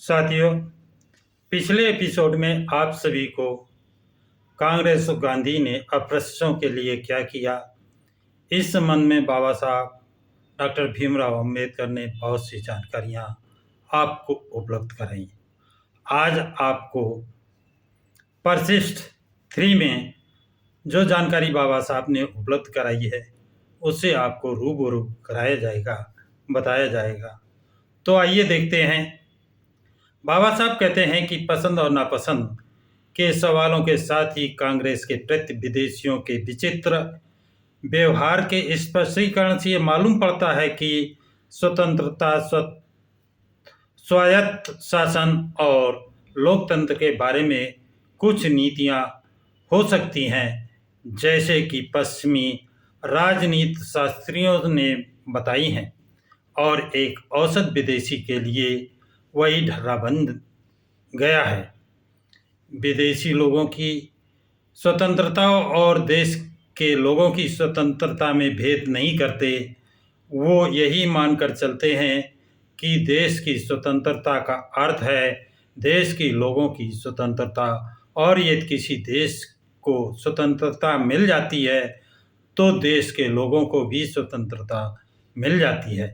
साथियों, पिछले एपिसोड में आप सभी को कांग्रेस और गांधी ने अप्रशिक्षों के लिए क्या किया, इस संबंध में बाबा साहब डॉक्टर भीमराव अंबेडकर ने बहुत सी जानकारियां आपको उपलब्ध कराई। आज आपको परिशिष्ट 3 में जो जानकारी बाबा साहब ने उपलब्ध कराई है उससे आपको रूबरू कराया जाएगा, बताया जाएगा। तो आइए देखते हैं। बाबा साहब कहते हैं कि पसंद और नापसंद के सवालों के साथ ही कांग्रेस के प्रति विदेशियों के विचित्र व्यवहार के स्पष्टीकरण से ये मालूम पड़ता है कि स्वतंत्रता, स्वायत्त शासन और लोकतंत्र के बारे में कुछ नीतियां हो सकती हैं, जैसे कि पश्चिमी राजनीति शास्त्रियों ने बताई हैं, और एक औसत विदेशी के लिए वही ढर्रा बन गया है। विदेशी लोगों की स्वतंत्रता और देश के लोगों की स्वतंत्रता में भेद नहीं करते। वो यही मानकर चलते हैं कि देश की स्वतंत्रता का अर्थ है देश के लोगों की स्वतंत्रता, और यदि किसी देश को स्वतंत्रता मिल जाती है तो देश के लोगों को भी स्वतंत्रता मिल जाती है।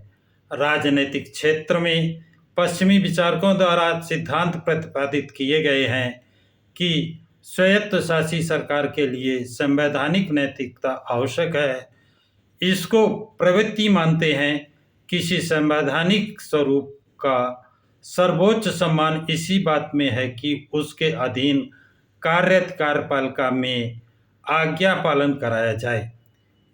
राजनीतिक क्षेत्र में पश्चिमी विचारकों द्वारा सिद्धांत प्रतिपादित किए गए हैं कि स्वायत्तशासी सरकार के लिए संवैधानिक नैतिकता आवश्यक है। इसको प्रवृत्ति मानते हैं। किसी संवैधानिक स्वरूप का सर्वोच्च सम्मान इसी बात में है कि उसके अधीन कार्यपालिका में आज्ञा पालन कराया जाए।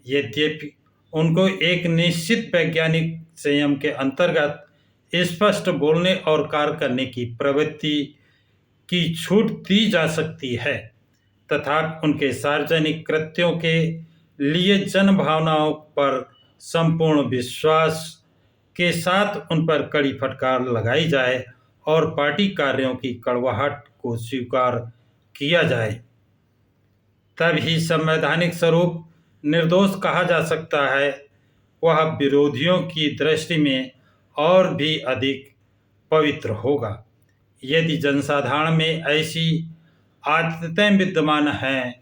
यद्यपि उनको एक निश्चित वैज्ञानिक संयम के अंतर्गत स्पष्ट बोलने और कार्य करने की प्रवृत्ति की छूट दी जा सकती है, तथा उनके सार्वजनिक कृत्यों के लिए जन भावनाओं पर संपूर्ण विश्वास के साथ उन पर कड़ी फटकार लगाई जाए और पार्टी कार्यों की कड़वाहट को स्वीकार किया जाए। तभी संवैधानिक स्वरूप निर्दोष कहा जा सकता है। वह विरोधियों की दृष्टि में और भी अधिक पवित्र होगा। यदि जनसाधारण में ऐसी आदतें विद्यमान हैं,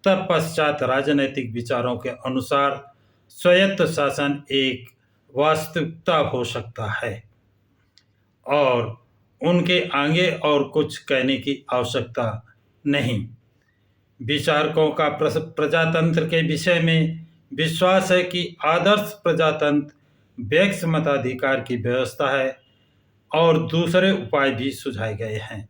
तब पश्चात राजनीतिक विचारों के अनुसार स्वायत्त शासन एक वास्तविकता हो सकता है और उनके आगे और कुछ कहने की आवश्यकता नहीं। विचारकों का प्रजातंत्र के विषय में विश्वास है कि आदर्श प्रजातंत्र व्यक्ति मताधिकार की व्यवस्था है, और दूसरे उपाय भी सुझाए गए हैं,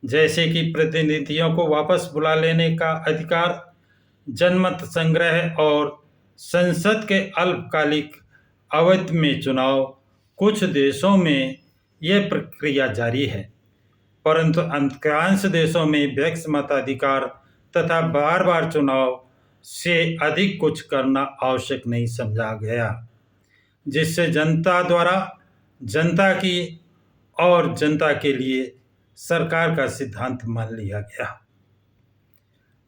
जैसे कि प्रतिनिधियों को वापस बुला लेने का अधिकार, जनमत संग्रह और संसद के अल्पकालिक अवधि में चुनाव। कुछ देशों में यह प्रक्रिया जारी है, परंतु अधिकांश देशों में व्यक्ति मताधिकार तथा बार बार चुनाव से अधिक कुछ करना आवश्यक नहीं समझा गया, जिससे जनता द्वारा जनता की और जनता के लिए सरकार का सिद्धांत मान लिया गया।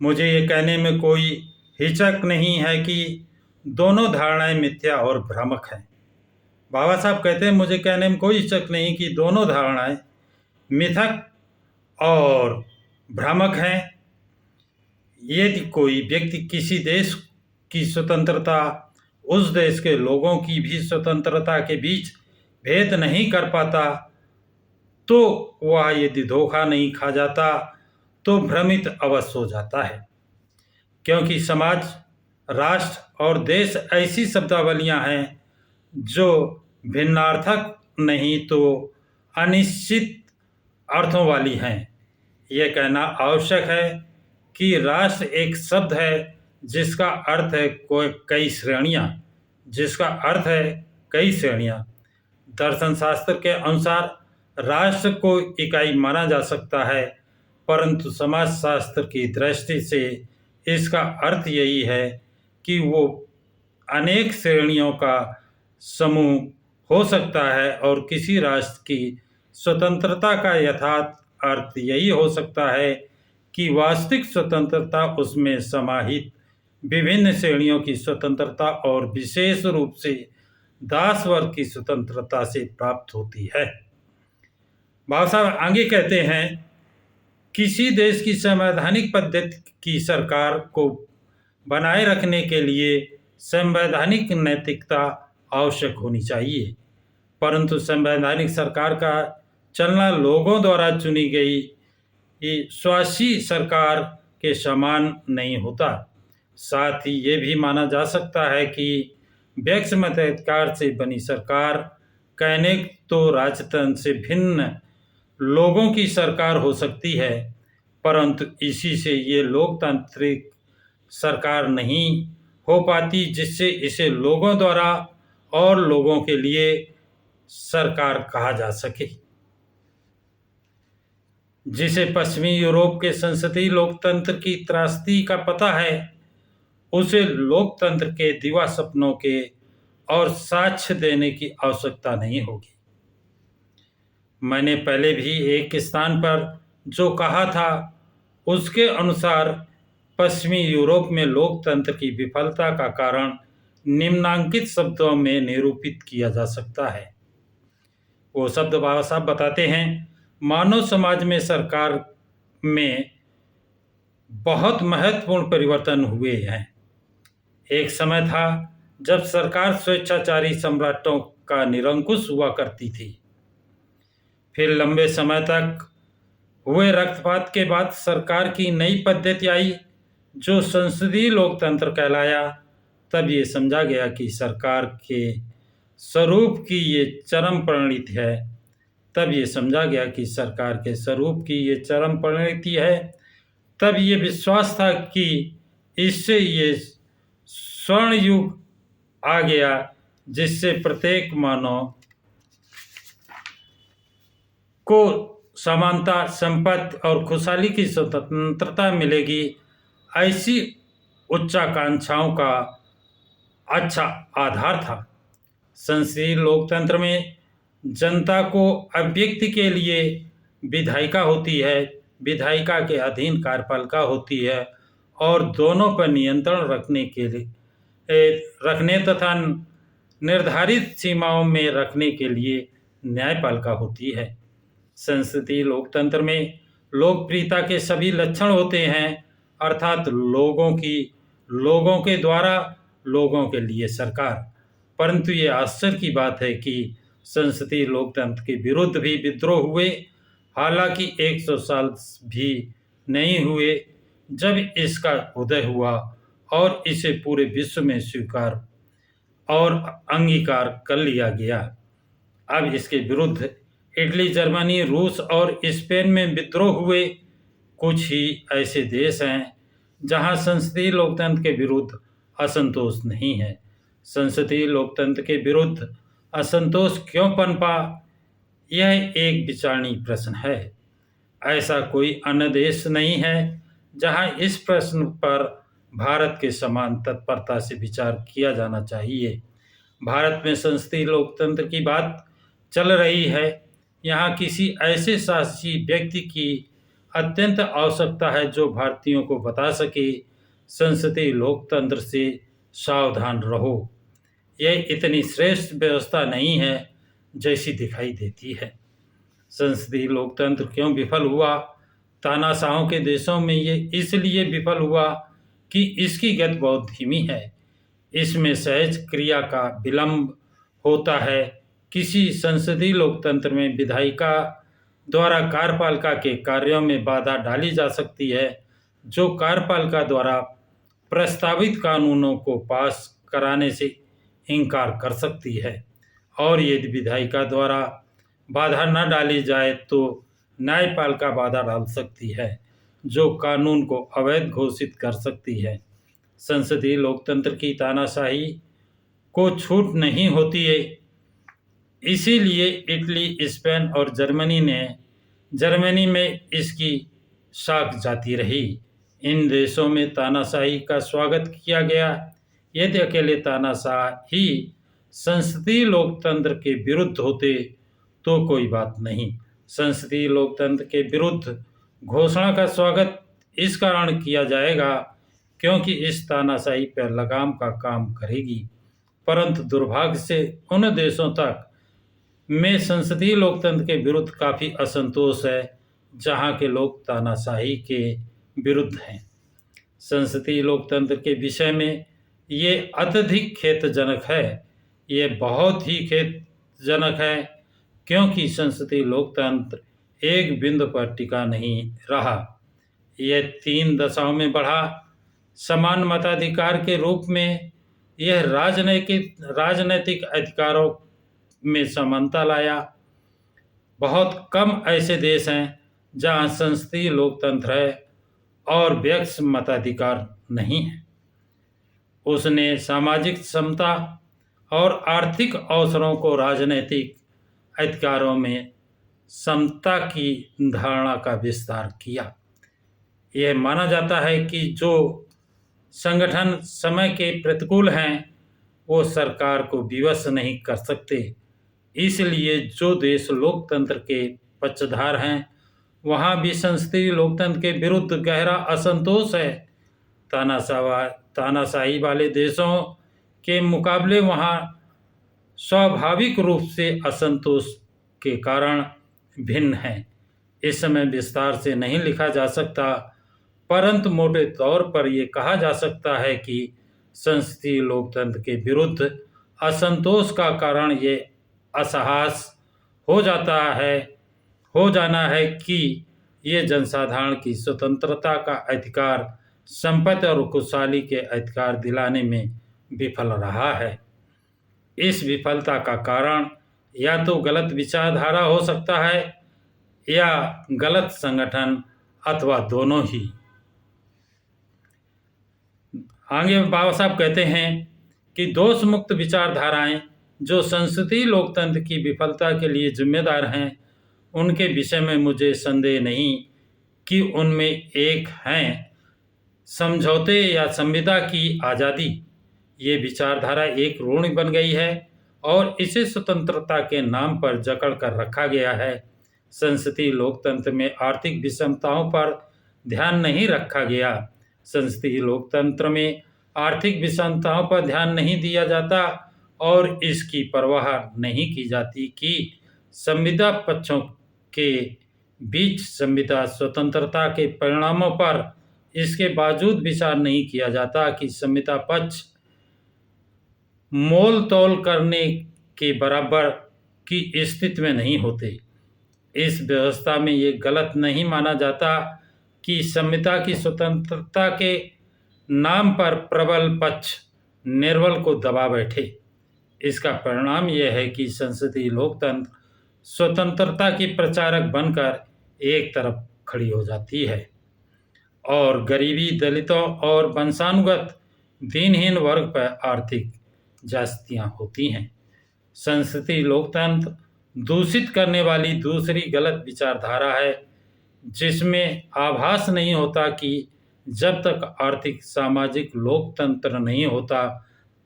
मुझे ये कहने में कोई हिचक नहीं है कि दोनों धारणाएं मिथ्या और भ्रामक हैं। बाबा साहब कहते हैं, मुझे कहने में कोई हिचक नहीं कि दोनों धारणाएं मिथक और भ्रामक हैं। यदि कोई व्यक्ति किसी देश की स्वतंत्रता, उस देश के लोगों की भी स्वतंत्रता के बीच भेद नहीं कर पाता, तो वह यदि धोखा नहीं खा जाता तो भ्रमित अवश्य हो जाता है, क्योंकि समाज, राष्ट्र और देश ऐसी शब्दावलियां हैं जो भिन्नार्थक नहीं तो अनिश्चित अर्थों वाली हैं। यह कहना आवश्यक है कि राष्ट्र एक शब्द है जिसका अर्थ है कई श्रेणियां। दर्शन शास्त्र के अनुसार राष्ट्र को इकाई माना जा सकता है, परंतु समाजशास्त्र की दृष्टि से इसका अर्थ यही है कि वो अनेक श्रेणियों का समूह हो सकता है, और किसी राष्ट्र की स्वतंत्रता का यथार्थ अर्थ यही हो सकता है कि वास्तविक स्वतंत्रता उसमें समाहित विभिन्न श्रेणियों की स्वतंत्रता और विशेष रूप से दास वर्ग की स्वतंत्रता से प्राप्त होती है। बाबा साहब आगे कहते हैं, किसी देश की संवैधानिक पद्धति की सरकार को बनाए रखने के लिए संवैधानिक नैतिकता आवश्यक होनी चाहिए, परंतु संवैधानिक सरकार का चलना लोगों द्वारा चुनी गई शासी सरकार के समान नहीं होता। साथ ही ये भी माना जा सकता है कि व्यक्ति मताधिकार से बनी सरकार कहने तो राजतंत्र से भिन्न लोगों की सरकार हो सकती है, परंतु इसी से ये लोकतांत्रिक सरकार नहीं हो पाती, जिससे इसे लोगों द्वारा और लोगों के लिए सरकार कहा जा सके। जिसे पश्चिमी यूरोप के संसदीय लोकतंत्र की त्रासदी का पता है, उसे लोकतंत्र के दिवा सपनों के और साक्ष्य देने की आवश्यकता नहीं होगी। मैंने पहले भी एक स्थान पर जो कहा था, उसके अनुसार पश्चिमी यूरोप में लोकतंत्र की विफलता का कारण निम्नांकित शब्दों में निरूपित किया जा सकता है। वो शब्द बाबा साहब बताते हैं, मानव समाज में सरकार में बहुत महत्वपूर्ण परिवर्तन हुए हैं। एक समय था जब सरकार स्वेच्छाचारी सम्राटों का निरंकुश हुआ करती थी। फिर लंबे समय तक हुए रक्तपात के बाद सरकार की नई पद्धति आई, जो संसदीय लोकतंत्र कहलाया। तब ये समझा गया कि सरकार के स्वरूप की ये चरम परिणति है। तब ये विश्वास था कि इससे ये स्वर्ण युग आ गया, जिससे प्रत्येक मानव को समानता, संपत्ति और खुशहाली की स्वतंत्रता मिलेगी। ऐसी उच्चाकांक्षाओं का अच्छा आधार था। संसदीय लोकतंत्र में जनता को अभिव्यक्ति के लिए विधायिका होती है, विधायिका के अधीन कार्यपालिका होती है, और दोनों पर नियंत्रण रखने तथा निर्धारित सीमाओं में रखने के लिए न्यायपालिका होती है। संसदीय लोकतंत्र में लोकप्रियता के सभी लक्षण होते हैं, अर्थात लोगों के द्वारा लोगों के लिए सरकार। परंतु ये आश्चर्य की बात है कि संसदीय लोकतंत्र के विरुद्ध भी विद्रोह हुए। हालांकि 100 साल भी नहीं हुए जब इसका उदय हुआ और इसे पूरे विश्व में स्वीकार और अंगीकार कर लिया गया। अब इसके विरुद्ध इटली, जर्मनी, रूस और स्पेन में विद्रोह हुए। कुछ ही ऐसे देश हैं जहां संसदीय लोकतंत्र के विरुद्ध असंतोष नहीं है। संसदीय लोकतंत्र के विरुद्ध असंतोष क्यों पनपा, यह एक विचारणीय प्रश्न है। ऐसा कोई अन्य देश नहीं है जहां इस प्रश्न पर भारत के समान तत्परता से विचार किया जाना चाहिए। भारत में संसदीय लोकतंत्र की बात चल रही है। यहाँ किसी ऐसे शासी व्यक्ति की अत्यंत आवश्यकता है जो भारतीयों को बता सके, संसदीय लोकतंत्र से सावधान रहो। यह इतनी श्रेष्ठ व्यवस्था नहीं है जैसी दिखाई देती है। संसदीय लोकतंत्र क्यों विफल हुआ? तानाशाहों के देशों में ये इसलिए विफल हुआ कि इसकी गति बहुत धीमी है। इसमें सहज क्रिया का विलंब होता है। किसी संसदीय लोकतंत्र में विधायिका द्वारा कार्यपालिका के कार्यों में बाधा डाली जा सकती है, जो कार्यपालिका द्वारा प्रस्तावित कानूनों को पास कराने से इनकार कर सकती है। और यदि विधायिका द्वारा बाधा न डाली जाए तो न्यायपालिका बाधा डाल सकती है, जो कानून को अवैध घोषित कर सकती है। संसदीय लोकतंत्र की तानाशाही को छूट नहीं होती है। इसीलिए इटली, स्पेन और जर्मनी में इसकी साख जाती रही। इन देशों में तानाशाही का स्वागत किया गया। यदि अकेले तानाशाह ही संसदीय लोकतंत्र के विरुद्ध होते तो कोई बात नहीं। संसदीय लोकतंत्र के विरुद्ध घोषणा का स्वागत इस कारण किया जाएगा क्योंकि इस तानाशाही पर लगाम का काम करेगी। परंतु दुर्भाग्य से उन देशों तक में संसदीय लोकतंत्र के विरुद्ध काफ़ी असंतोष है, जहाँ के लोग तानाशाही के विरुद्ध हैं। संसदीय लोकतंत्र के विषय में ये अत्यधिक खेदजनक है। ये बहुत ही खेदजनक है, क्योंकि संसदीय लोकतंत्र एक बिंदु पर टिका नहीं रहा। यह 3 दशाओं में बढ़ा। समान मताधिकार के रूप में यह राजनैतिक अधिकारों में समानता लाया। बहुत कम ऐसे देश हैं जहाँ संसदीय लोकतंत्र है और व्यक्ति मताधिकार नहीं है। उसने सामाजिक समता और आर्थिक अवसरों को राजनीतिक अधिकारों में समता की धारणा का विस्तार किया। यह माना जाता है कि जो संगठन समय के प्रतिकूल हैं वो सरकार को विवश नहीं कर सकते। इसलिए जो देश लोकतंत्र के पक्षधर हैं वहाँ भी संसदीय लोकतंत्र के विरुद्ध गहरा असंतोष है। तानाशाही वाले देशों के मुकाबले वहाँ स्वाभाविक रूप से असंतोष के कारण भिन्न है। इस समय विस्तार से नहीं लिखा जा सकता, परंतु मोटे तौर पर यह कहा जा सकता है कि संसदीय लोकतंत्र के विरुद्ध असंतोष का कारण ये असहास हो जाना है कि ये जनसाधारण की स्वतंत्रता का अधिकार, संपत्ति और खुशहाली के अधिकार दिलाने में विफल रहा है। इस विफलता का कारण या तो गलत विचारधारा हो सकता है या गलत संगठन अथवा दोनों ही। आगे बाबा साहब कहते हैं कि दोष मुक्त विचारधाराएं जो संसदीय लोकतंत्र की विफलता के लिए जिम्मेदार हैं, उनके विषय में मुझे संदेह नहीं कि उनमें एक हैं समझौते या संविदा की आज़ादी। ये विचारधारा एक रूढ़ि बन गई है और इसे स्वतंत्रता के नाम पर जकड़ कर रखा गया है। संसदीय लोकतंत्र में आर्थिक विषमताओं पर ध्यान नहीं रखा गया। संसदीय लोकतंत्र में आर्थिक विषमताओं पर ध्यान नहीं दिया जाता और इसकी परवाह नहीं की जाती कि संविदा पक्षों के बीच संविदा स्वतंत्रता के परिणामों पर इसके बावजूद विचार नहीं किया जाता कि संविदा पक्ष मोल तोल करने के बराबर की स्थिति में नहीं होते। इस व्यवस्था में ये गलत नहीं माना जाता कि संविदा की स्वतंत्रता के नाम पर प्रबल पक्ष निर्बल को दबा बैठे। इसका परिणाम यह है कि संसदीय लोकतंत्र स्वतंत्रता की प्रचारक बनकर एक तरफ खड़ी हो जाती है और गरीबी, दलितों और वंशानुगत दीनहीन वर्ग पर आर्थिक ज्यादतियाँ होती हैं। संसदीय लोकतंत्र दूषित करने वाली दूसरी गलत विचारधारा है, जिसमें आभास नहीं होता कि जब तक आर्थिक सामाजिक लोकतंत्र नहीं होता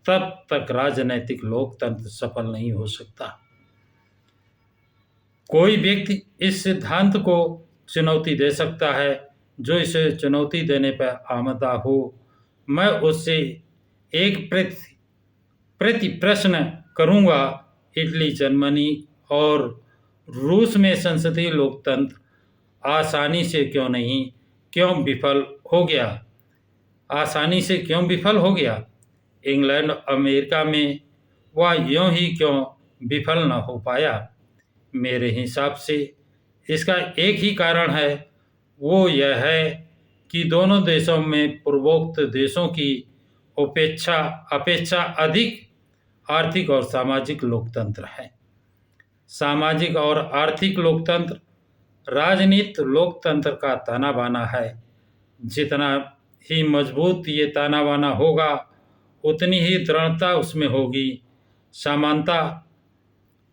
तब तक राजनैतिक लोकतंत्र सफल नहीं हो सकता। कोई व्यक्ति इस सिद्धांत को चुनौती दे सकता है, जो इसे चुनौती देने पर आमदा हो। मैं उससे एक प्रति प्रश्न करूंगा। इटली, जर्मनी और रूस में संसदीय लोकतंत्र आसानी से क्यों विफल हो गया? इंग्लैंड, अमेरिका में वह यूं ही क्यों विफल न हो पाया? मेरे हिसाब से इसका एक ही कारण है, वो यह है कि दोनों देशों में पूर्वोक्त देशों की अपेक्षा अधिक आर्थिक और सामाजिक लोकतंत्र है। सामाजिक और आर्थिक लोकतंत्र राजनीतिक लोकतंत्र का ताना बाना है। जितना ही मजबूत ये ताना बाना होगा उतनी ही दृढ़ता उसमें होगी। समानता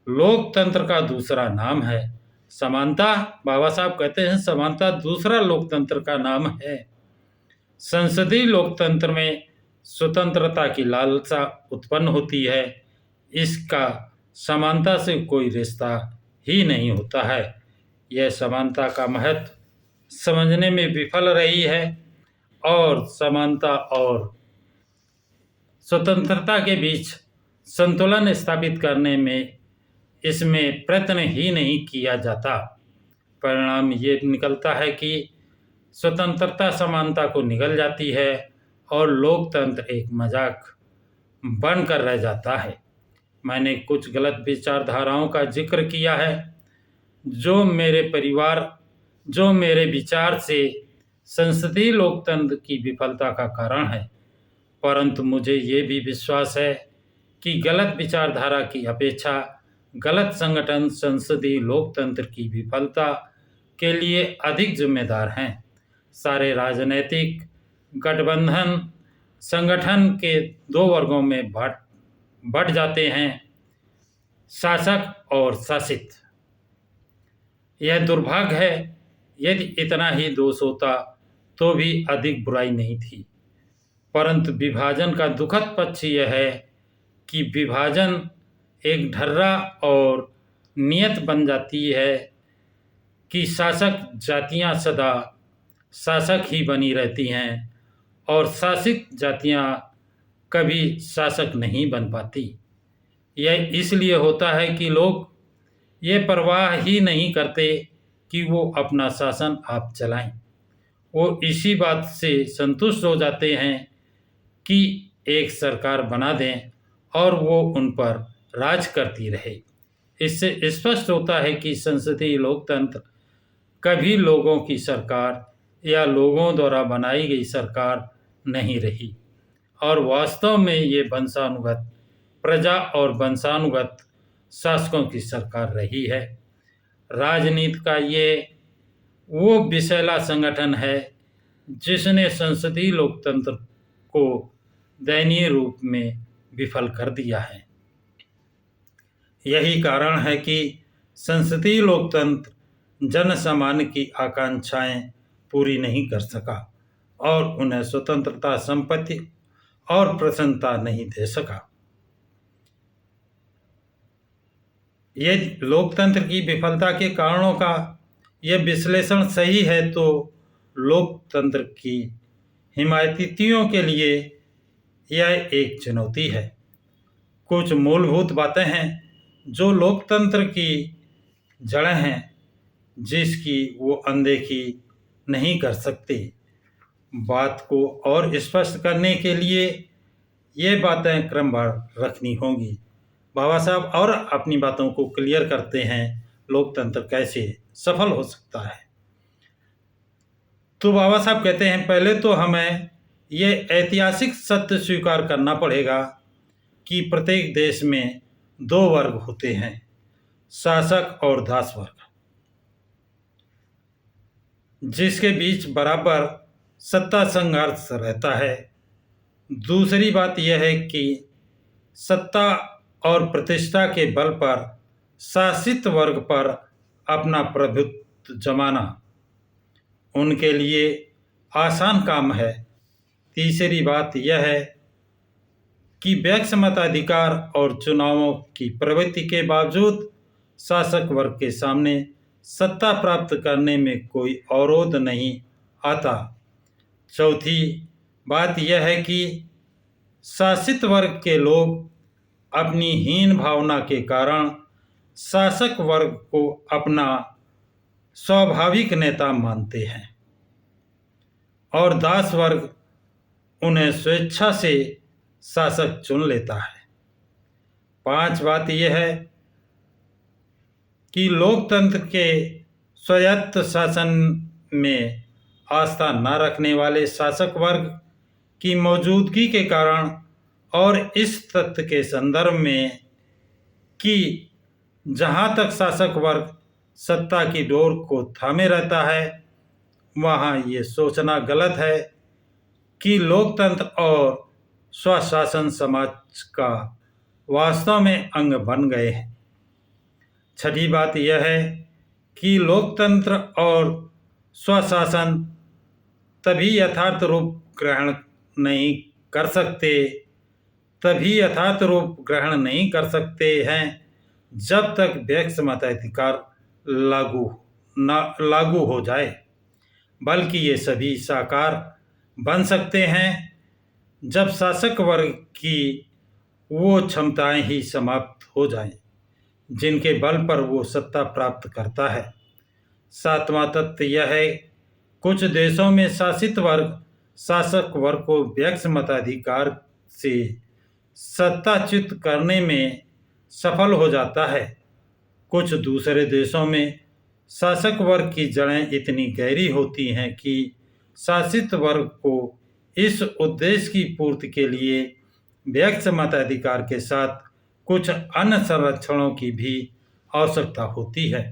लोकतंत्र का दूसरा नाम है। समानता, बाबा साहब कहते हैं, समानता दूसरा लोकतंत्र का नाम है। संसदीय लोकतंत्र में स्वतंत्रता की लालसा उत्पन्न होती है, इसका समानता से कोई रिश्ता ही नहीं होता है। यह समानता का महत्व समझने में विफल रही है और समानता और स्वतंत्रता के बीच संतुलन स्थापित करने में इसमें प्रयत्न ही नहीं किया जाता। परिणाम ये निकलता है कि स्वतंत्रता समानता को निगल जाती है और लोकतंत्र एक मजाक बनकर रह जाता है। मैंने कुछ गलत विचारधाराओं का जिक्र किया है जो मेरे विचार से संसदीय लोकतंत्र की विफलता का कारण है, परंतु मुझे ये भी विश्वास है कि गलत विचारधारा की अपेक्षा गलत संगठन संसदीय लोकतंत्र की विफलता के लिए अधिक जिम्मेदार हैं। सारे राजनीतिक गठबंधन संगठन के दो वर्गों में बढ़ जाते हैं, शासक और शासित। यह दुर्भाग्य है। यदि इतना ही दोष होता तो भी अधिक बुराई नहीं थी, परंतु विभाजन का दुखद पक्ष यह है कि विभाजन एक ढर्रा और नियत बन जाती है कि शासक जातियां सदा शासक ही बनी रहती हैं और शासित जातियां कभी शासक नहीं बन पाती। यह इसलिए होता है कि लोग ये परवाह ही नहीं करते कि वो अपना शासन आप चलाएं। वो इसी बात से संतुष्ट हो जाते हैं कि एक सरकार बना दें और वो उन पर राज करती रहे। इससे स्पष्ट होता है कि संसदीय लोकतंत्र कभी लोगों की सरकार या लोगों द्वारा बनाई गई सरकार नहीं रही और वास्तव में ये वंशानुगत प्रजा और वंशानुगत शासकों की सरकार रही है। राजनीति का ये वो विषैला संगठन है जिसने संसदीय लोकतंत्र को दयनीय रूप में विफल कर दिया है। यही कारण है कि संसदीय लोकतंत्र जन सामान्य की आकांक्षाएं पूरी नहीं कर सका और उन्हें स्वतंत्रता, संपत्ति और प्रसन्नता नहीं दे सका। ये लोकतंत्र की विफलता के कारणों का यह विश्लेषण सही है तो लोकतंत्र की हिमायतियों के लिए यह एक चुनौती है। कुछ मूलभूत बातें हैं जो लोकतंत्र की जड़ें हैं जिसकी वो अनदेखी नहीं कर सकते। बात को और स्पष्ट करने के लिए ये बातें क्रमवार रखनी होंगी। बाबा साहब और अपनी बातों को क्लियर करते हैं लोकतंत्र कैसे सफल हो सकता है। तो बाबा साहब कहते हैं पहले तो हमें ये ऐतिहासिक सत्य स्वीकार करना पड़ेगा कि प्रत्येक देश में दो वर्ग होते हैं, शासक और दास वर्ग, जिसके बीच बराबर सत्ता संघर्ष रहता है। दूसरी बात यह है कि सत्ता और प्रतिष्ठा के बल पर शासित वर्ग पर अपना प्रभुत्व जमाना उनके लिए आसान काम है। तीसरी बात यह है कि व्यक्ति मताधिकार और चुनावों की प्रवृत्ति के बावजूद शासक वर्ग के सामने सत्ता प्राप्त करने में कोई अवरोध नहीं आता। चौथी बात यह है कि शासित वर्ग के लोग अपनी हीन भावना के कारण शासक वर्ग को अपना स्वाभाविक नेता मानते हैं और दास वर्ग उन्हें स्वेच्छा से शासक चुन लेता है। पांच बात यह है कि लोकतंत्र के स्वायत्त शासन में आस्था न रखने वाले शासक वर्ग की मौजूदगी के कारण और इस तथ्य के संदर्भ में कि जहाँ तक शासक वर्ग सत्ता की डोर को थामे रहता है वहाँ ये सोचना गलत है कि लोकतंत्र और स्वशासन समाज का वास्तव में अंग बन गए हैं। छठी बात यह है कि लोकतंत्र और स्वशासन तभी यथार्थ रूप ग्रहण नहीं कर सकते हैं जब तक व्यक्ति मताधिकार लागू हो जाए, बल्कि ये सभी साकार बन सकते हैं जब शासक वर्ग की वो क्षमताएं ही समाप्त हो जाएं जिनके बल पर वो सत्ता प्राप्त करता है। सातवां तथ्य यह है, कुछ देशों में शासित वर्ग शासक वर्ग को व्यक्ति मताधिकार से सत्ताच्युत करने में सफल हो जाता है। कुछ दूसरे देशों में शासक वर्ग की जड़ें इतनी गहरी होती हैं कि शासित वर्ग को इस उद्देश्य की पूर्ति के लिए व्यक्ति मताधिकार के साथ कुछ अन्य संरक्षणों की भी आवश्यकता होती है।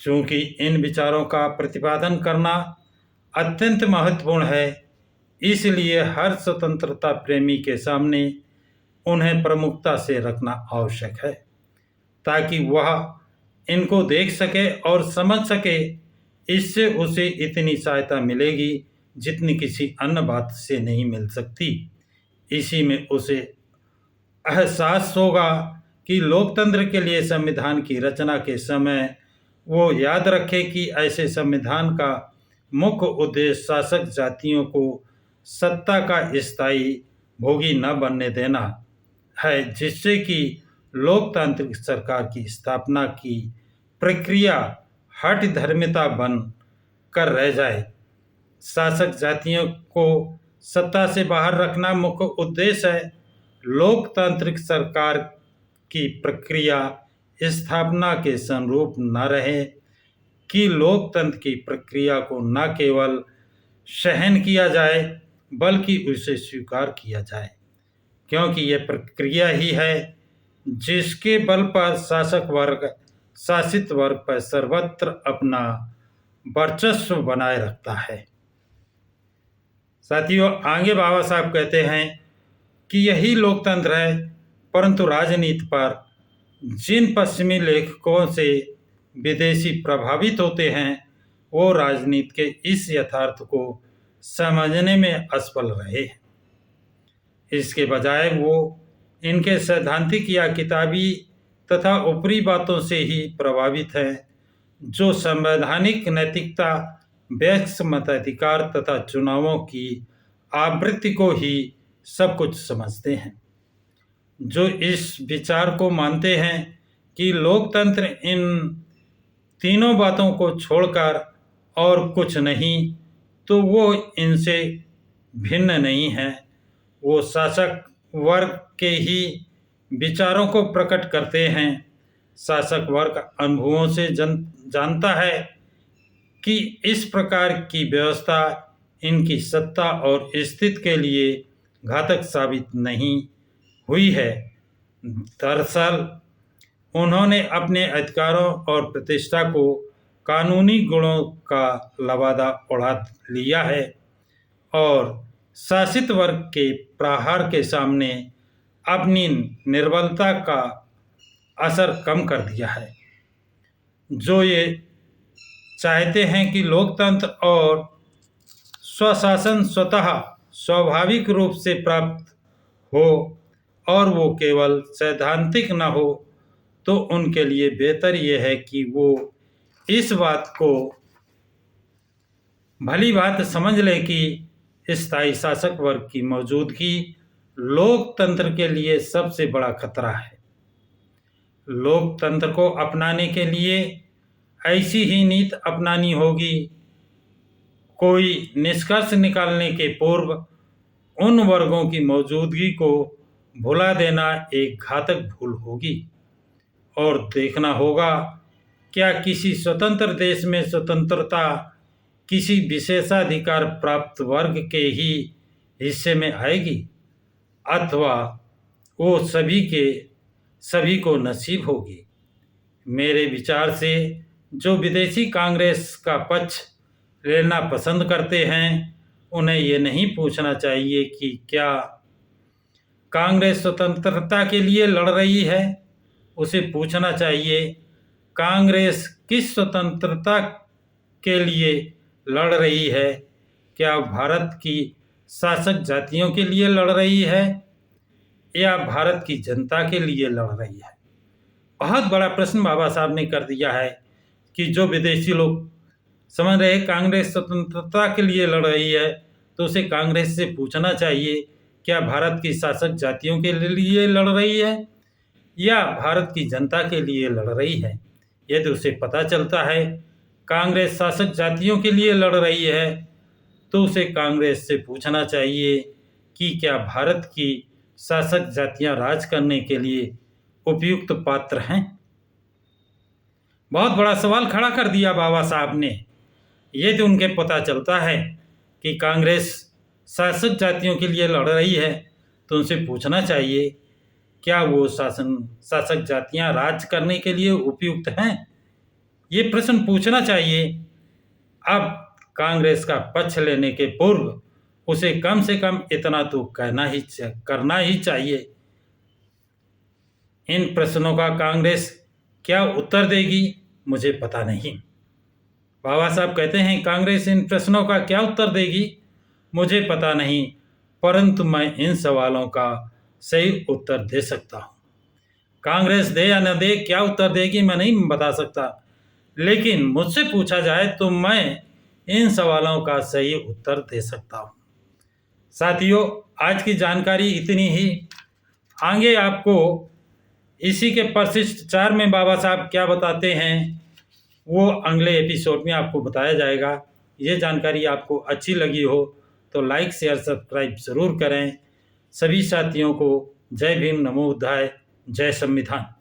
चूंकि इन विचारों का प्रतिपादन करना अत्यंत महत्वपूर्ण है, इसलिए हर स्वतंत्रता प्रेमी के सामने उन्हें प्रमुखता से रखना आवश्यक है, ताकि वह इनको देख सके और समझ सके। इससे उसे इतनी सहायता मिलेगी जितनी किसी अन्य बात से नहीं मिल सकती। इसी में उसे एहसास होगा कि लोकतंत्र के लिए संविधान की रचना के समय वो याद रखे कि ऐसे संविधान का मुख्य उद्देश्य शासक जातियों को सत्ता का स्थायी भोगी न बनने देना है, जिससे कि लोकतांत्रिक सरकार की स्थापना की प्रक्रिया हठ धर्मिता बन कर रह जाए। शासक जातियों को सत्ता से बाहर रखना मुख्य उद्देश्य है। लोकतांत्रिक सरकार की प्रक्रिया स्थापना के अनुरूप न रहे कि लोकतंत्र की प्रक्रिया को न केवल सहन किया जाए बल्कि उसे स्वीकार किया जाए, क्योंकि यह प्रक्रिया ही है जिसके बल पर शासक वर्ग शासित वर्ग पर सर्वत्र अपना वर्चस्व बनाए रखता है। साथियों, आगे बाबा साहब कहते हैं कि यही लोकतंत्र है, परंतु राजनीति पर जिन पश्चिमी लेखकों से विदेशी प्रभावित होते हैं, वो राजनीति के इस यथार्थ को समझने में असफल रहे हैं। इसके बजाय वो इनके सैद्धांतिक या किताबी तथा ऊपरी बातों से ही प्रभावित हैं, जो संवैधानिक नैतिकता, व्यक्ति मताधिकार तथा चुनावों की आवृत्ति को ही सब कुछ समझते हैं। जो इस विचार को मानते हैं कि लोकतंत्र इन तीनों बातों को छोड़कर और कुछ नहीं, तो वो इनसे भिन्न नहीं है। वो शासक वर्ग के ही विचारों को प्रकट करते हैं। शासक वर्ग अनुभवों से जानता है कि इस प्रकार की व्यवस्था इनकी सत्ता और स्थिति के लिए घातक साबित नहीं हुई है। दरअसल उन्होंने अपने अधिकारों और प्रतिष्ठा को कानूनी गुणों का लबादा उड़ा लिया है और शासित वर्ग के प्रहार के सामने अपनी निर्बलता का असर कम कर दिया है। जो ये चाहते हैं कि लोकतंत्र और स्वशासन स्वतः स्वाभाविक रूप से प्राप्त हो और वो केवल सैद्धांतिक न हो, तो उनके लिए बेहतर ये है कि वो इस बात को भली बात समझ ले कि स्थायी शासक वर्ग की मौजूदगी लोकतंत्र के लिए सबसे बड़ा खतरा है। लोकतंत्र को अपनाने के लिए ऐसी ही नीति अपनानी होगी। कोई निष्कर्ष निकालने के पूर्व उन वर्गों की मौजूदगी को भुला देना एक घातक भूल होगी और देखना होगा क्या किसी स्वतंत्र देश में स्वतंत्रता किसी विशेषाधिकार प्राप्त वर्ग के ही हिस्से में आएगी अथवा वो सभी को नसीब होगी। मेरे विचार से जो विदेशी कांग्रेस का पक्ष लेना पसंद करते हैं, उन्हें ये नहीं पूछना चाहिए कि क्या कांग्रेस स्वतंत्रता के लिए लड़ रही है। उसे पूछना चाहिए कांग्रेस किस स्वतंत्रता के लिए लड़ रही है। क्या भारत की शासक जातियों के लिए लड़ रही है या भारत की जनता के लिए लड़ रही है। बहुत बड़ा प्रश्न बाबा साहब ने कर दिया है कि जो विदेशी लोग समझ रहे कांग्रेस स्वतंत्रता के लिए लड़ रही है, तो उसे कांग्रेस से पूछना चाहिए क्या भारत की शासक जातियों के लिए लड़ रही है या भारत की जनता के लिए लड़ रही है। यदि उसे पता चलता है कांग्रेस शासक जातियों के लिए लड़ रही है, तो उसे कांग्रेस से पूछना चाहिए कि क्या भारत की शासक जातियां राज करने के लिए उपयुक्त पात्र हैं। बहुत बड़ा सवाल खड़ा कर दिया बाबा साहब ने। यदि उनके पता चलता है कि कांग्रेस शासक जातियों के लिए लड़ रही है, तो उनसे पूछना चाहिए क्या वो शासक जातियां राज करने के लिए उपयुक्त हैं। ये प्रश्न पूछना चाहिए। अब कांग्रेस का पक्ष लेने के पूर्व उसे कम से कम इतना तो करना ही चाहिए। इन प्रश्नों का कांग्रेस क्या उत्तर देगी, मुझे पता नहीं। बाबा साहब कहते हैं कांग्रेस इन प्रश्नों का क्या उत्तर देगी, मुझे पता नहीं, परंतु मैं इन सवालों का सही उत्तर दे सकता हूँ। कांग्रेस दे या न दे, क्या उत्तर देगी मैं नहीं बता सकता, लेकिन मुझसे पूछा जाए तो मैं इन सवालों का सही उत्तर दे सकता हूँ। साथियों, आज की जानकारी इतनी ही। आगे आपको इसी के परिशिष्ट 4 में बाबा साहब क्या बताते हैं वो अगले एपिसोड में आपको बताया जाएगा। ये जानकारी आपको अच्छी लगी हो तो लाइक शेयर सब्सक्राइब ज़रूर करें। सभी साथियों को जय भीम, नमो बुद्धाय, जय संविधान।